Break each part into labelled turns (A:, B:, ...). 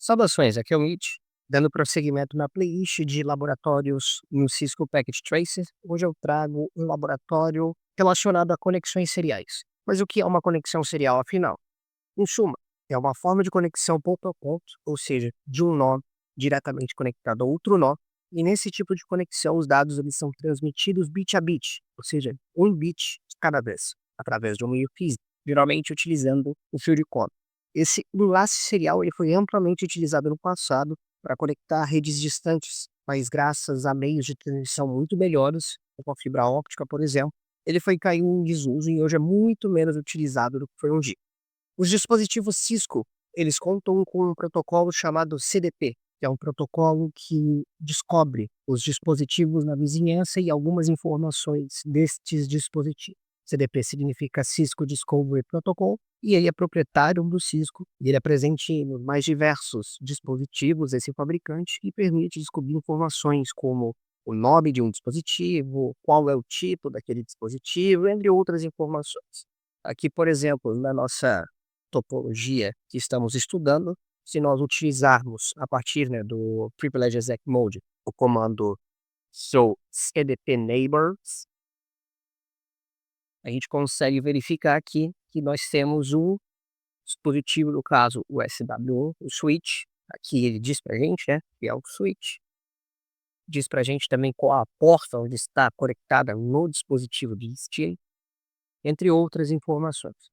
A: Saudações, aqui é o Mitch, dando prosseguimento na playlist de laboratórios no Cisco Packet Tracer. Hoje eu trago um laboratório relacionado a conexões seriais. Mas o que é uma conexão serial, afinal? Em suma, é uma forma de conexão ponto a ponto, ou seja, de um nó diretamente conectado a outro nó, e nesse tipo de conexão os dados eles são transmitidos bit a bit, ou seja, um bit de cada vez, através de um meio físico, geralmente utilizando o fio de cobre. Esse enlace serial ele foi amplamente utilizado no passado para conectar redes distantes, mas graças a meios de transmissão muito melhores, como a fibra óptica, por exemplo, ele foi caindo em desuso e hoje é muito menos utilizado do que foi um dia. Os dispositivos Cisco, eles contam com um protocolo chamado CDP, que é um protocolo que descobre os dispositivos na vizinhança e algumas informações destes dispositivos. CDP significa Cisco Discovery Protocol, e ele é proprietário do Cisco, e ele é presente nos mais diversos dispositivos desse fabricante e permite descobrir informações como o nome de um dispositivo, qual é o tipo daquele dispositivo, entre outras informações. Aqui, por exemplo, na nossa topologia que estamos estudando, se nós utilizarmos a partir, né, do Privilege Exec Mode, o comando cdp neighbors, a gente consegue verificar aqui que nós temos um dispositivo, no caso o SW1, o switch, aqui ele diz pra gente, né, que é o switch, diz pra gente também qual a porta onde está conectada no dispositivo de steering, entre outras informações.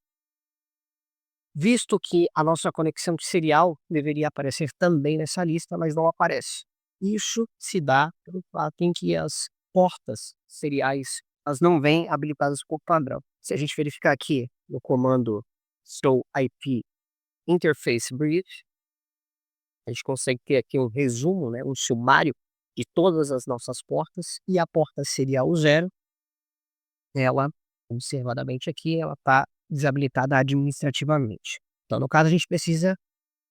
A: Visto que a nossa conexão de serial deveria aparecer também nessa lista, mas não aparece. Isso se dá pelo fato em que as portas seriais elas não vêm habilitadas por padrão. Se a gente verificar aqui no comando show IP interface brief, a gente consegue ter aqui um resumo, né, um sumário de todas as nossas portas, e a porta serial 0, ela, observadamente aqui, ela está desabilitada administrativamente. Então, no caso, a gente precisa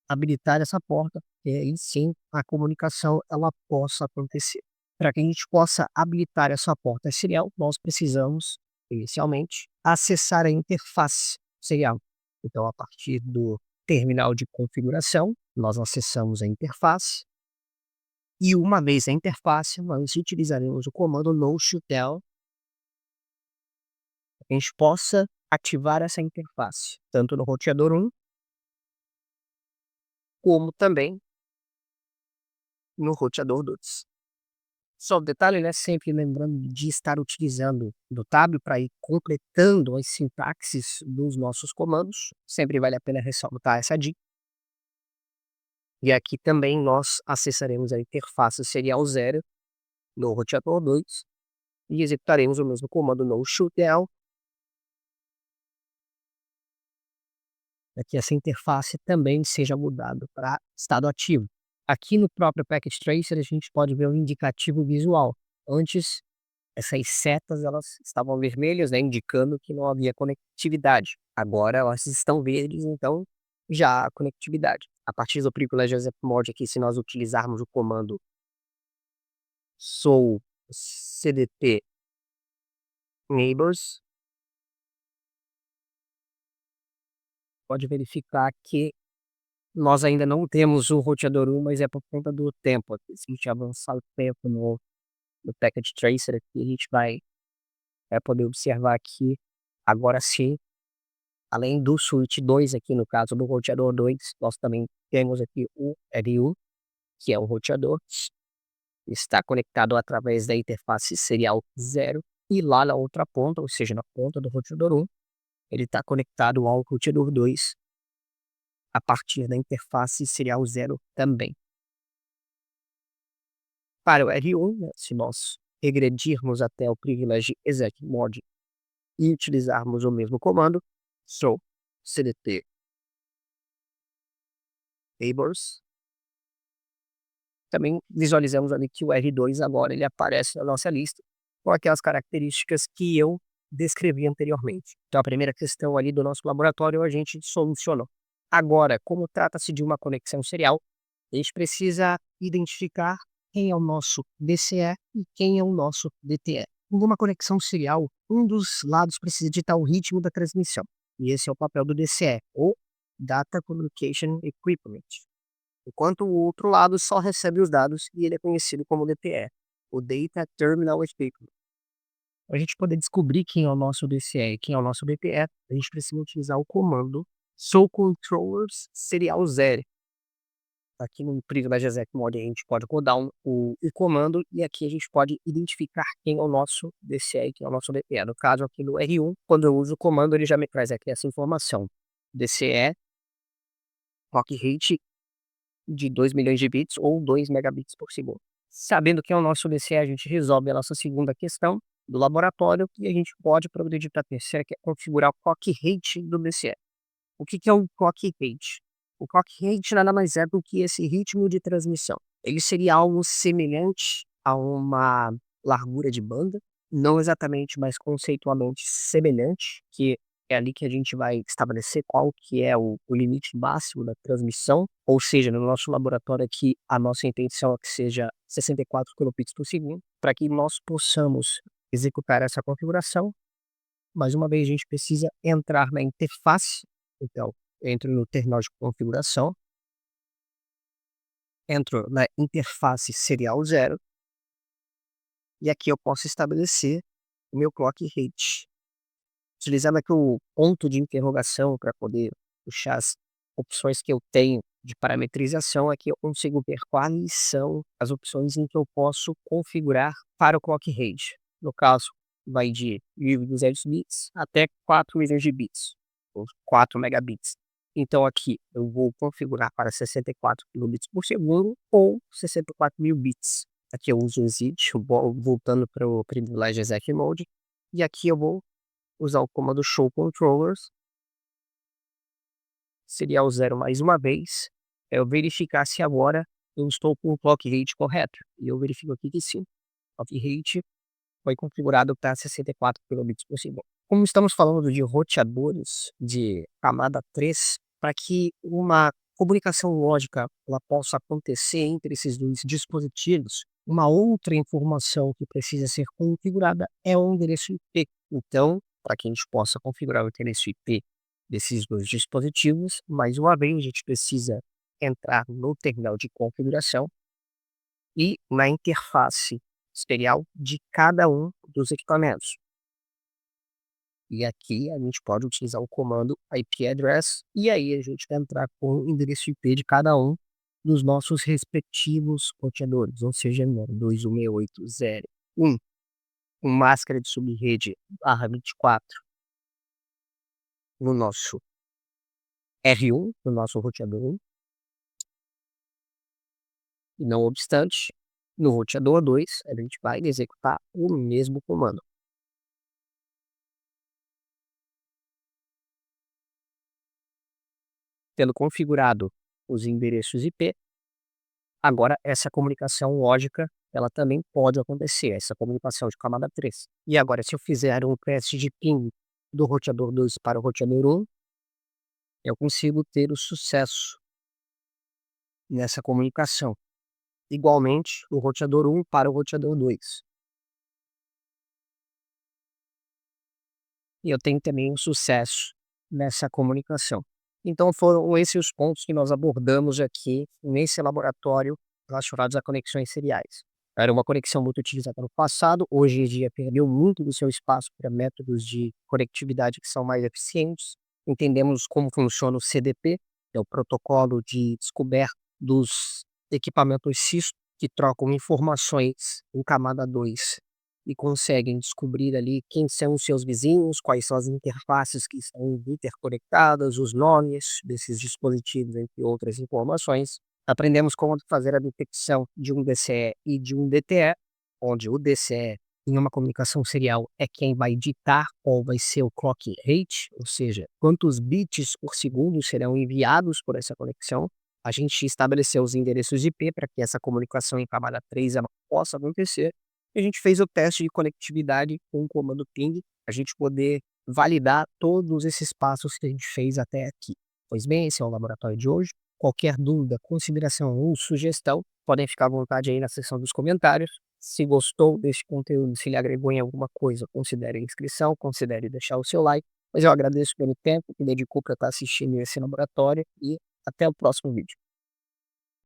A: habilitar essa porta, e aí sim a comunicação ela possa acontecer. Para que a gente possa habilitar essa porta serial, nós precisamos, inicialmente, acessar a interface serial. Então, a partir do terminal de configuração, nós acessamos a interface, e uma vez a interface, nós utilizaremos o comando no shutdown para que a gente possa ativar essa interface, tanto no roteador 1, como também no roteador 2. Só um detalhe, né, sempre lembrando de estar utilizando do tab para ir completando as sintaxes dos nossos comandos, sempre vale a pena ressaltar essa dica. E aqui também nós acessaremos a interface serial 0 no roteador 2 e executaremos o mesmo comando no shutdown para que essa interface também seja mudada para estado ativo. Aqui no próprio Packet Tracer a gente pode ver um indicativo visual. Antes, essas setas elas estavam vermelhas, né, indicando que não havia conectividade. Agora elas estão verdes, então já há conectividade. A partir do Privilege Exec Mode aqui, se nós utilizarmos o comando sou cdp neighbors, pode verificar que nós ainda não temos o roteador 1, mas é por conta do tempo. Se a gente avançar o tempo no Packet Tracer aqui, a gente vai poder observar que agora sim, além do switch 2 aqui no caso do roteador 2, nós também temos aqui o RU, que é o roteador, está conectado através da interface serial 0, e lá na outra ponta, ou seja, na ponta do roteador 1, ele está conectado ao roteador 2 a partir da interface serial 0 também. Para o R1, né, se nós regredirmos até o Privilege Exec Mode e utilizarmos o mesmo comando, so cdp neighbors, também visualizamos ali que o R2 agora ele aparece na nossa lista com aquelas características que eu descrevi anteriormente. Então a primeira questão ali do nosso laboratório a gente solucionou. Agora, como trata-se de uma conexão serial, a gente precisa identificar quem é o nosso DCE e quem é o nosso DTE. Em uma conexão serial, um dos lados precisa ditar o ritmo da transmissão. E esse é o papel do DCE, ou Data Communication Equipment. enquanto o outro lado só recebe os dados e ele é conhecido como DTE, o Data Terminal Equipment. Para a gente poder descobrir quem é o nosso DCE e quem é o nosso DTE, a gente precisa utilizar o comando show controllers serial 0. Aqui no Privilege Exec Mode a gente pode rodar o comando e aqui a gente pode identificar quem é o nosso DCE e quem é o nosso DTE. No caso aqui no R1, quando eu uso o comando, ele já me traz aqui essa informação. DCE, clock rate de 2 milhões de bits ou 2 megabits por segundo. Sabendo que é o nosso DCE, a gente resolve a nossa segunda questão do laboratório e a gente pode progredir para a terceira, que é configurar o clock rate do DCE. O que é um clock rate? O clock rate nada mais é do que esse ritmo de transmissão. Ele seria algo semelhante a uma largura de banda, não exatamente, mas conceitualmente semelhante, que é ali que a gente vai estabelecer qual que é o limite máximo da transmissão, ou seja, no nosso laboratório aqui, a nossa intenção é que seja 64 kilobits por segundo, para que nós possamos executar essa configuração. Mais uma vez, a gente precisa entrar na interface. Então, entro no terminal de configuração, entro na interface serial 0 e aqui eu posso estabelecer o meu clock rate. Utilizando aqui o ponto de interrogação para poder puxar as opções que eu tenho de parametrização, aqui eu consigo ver quais são as opções em que eu posso configurar para o clock rate. No caso, vai de 1.200 bits até 4 milhões de bits, ou 4 megabits. Então aqui eu vou configurar para 64 kilobits por segundo ou 64 mil bits. Aqui eu uso o exit, voltando para o Privilege Exec Mode, e aqui eu vou usar o comando show controllers, serial 0 mais uma vez, eu verificar se agora eu estou com o clock rate correto. E eu verifico aqui que sim, o clock rate foi configurado para 64 kilobits por segundo. Como estamos falando de roteadores de camada 3, para que uma comunicação lógica ela possa acontecer entre esses dois dispositivos, uma outra informação que precisa ser configurada é o endereço IP. Então, para que a gente possa configurar o endereço IP desses dois dispositivos, mais uma vez a gente precisa entrar no terminal de configuração e na interface serial de cada um dos equipamentos. E aqui a gente pode utilizar o comando IP address e aí a gente vai entrar com o endereço IP de cada um dos nossos respectivos roteadores, ou seja, no 2.168.0.1, com máscara de subrede /24 no nosso R1, no nosso roteador 1. E não obstante, no roteador 2, a gente vai executar o mesmo comando. Tendo configurado os endereços IP, agora essa comunicação lógica, ela também pode acontecer, essa comunicação de camada 3. E agora, se eu fizer um teste de ping do roteador 2 para o roteador 1, eu consigo ter o sucesso nessa comunicação. Igualmente, o roteador 1 para o roteador 2. E eu tenho também um sucesso nessa comunicação. Então foram esses os pontos que nós abordamos aqui nesse laboratório relacionados a conexões seriais. Era uma conexão muito utilizada no passado, hoje em dia perdeu muito do seu espaço para métodos de conectividade que são mais eficientes. Entendemos como funciona o CDP, que é o protocolo de descoberta dos equipamentos Cisco, que trocam informações em camada 2 e conseguem descobrir ali quem são os seus vizinhos, quais são as interfaces que estão interconectadas, os nomes desses dispositivos, entre outras informações. Aprendemos como fazer a detecção de um DCE e de um DTE, onde o DCE, em uma comunicação serial, é quem vai ditar qual vai ser o clock rate, ou seja, quantos bits por segundo serão enviados por essa conexão. A gente estabeleceu os endereços IP para que essa comunicação em camada 3 ela possa acontecer. E a gente fez o teste de conectividade com o comando ping, a gente poder validar todos esses passos que a gente fez até aqui. Pois bem, esse é o laboratório de hoje. Qualquer dúvida, consideração ou sugestão, podem ficar à vontade aí na seção dos comentários. Se gostou deste conteúdo, se lhe agregou em alguma coisa, considere a inscrição, considere deixar o seu like. Mas eu agradeço pelo tempo que dedicou para estar assistindo esse laboratório e até o próximo vídeo.